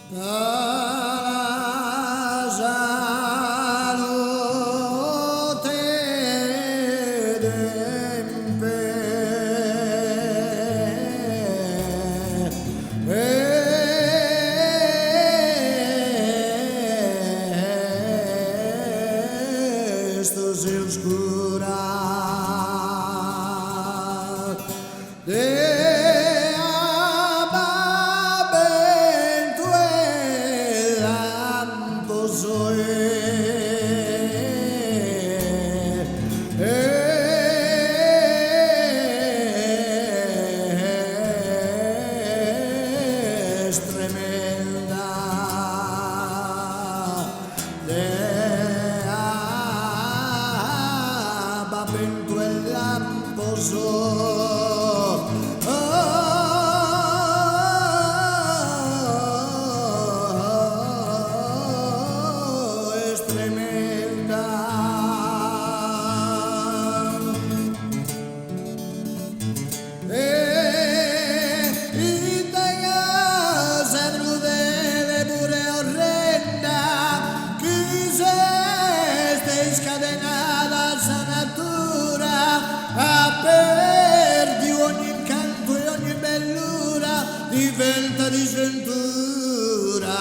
la salute d'empe esto se oscura tremenda va vento el lamposo es tremenda. Scatenata sa natura, perdi ogni incanto e ogni bellura, diventa disventura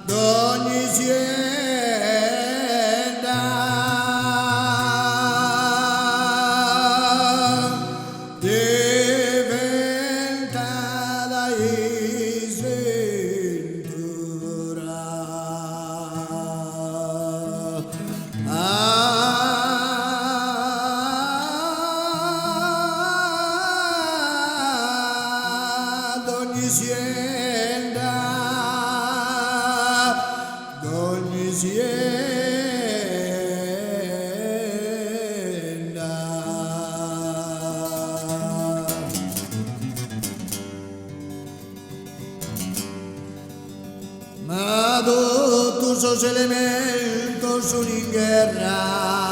d'ogni sienda. Diventa da sventura. D'ogni sienda, d'ogni sienda. Ma todos esos elementos son in guerra.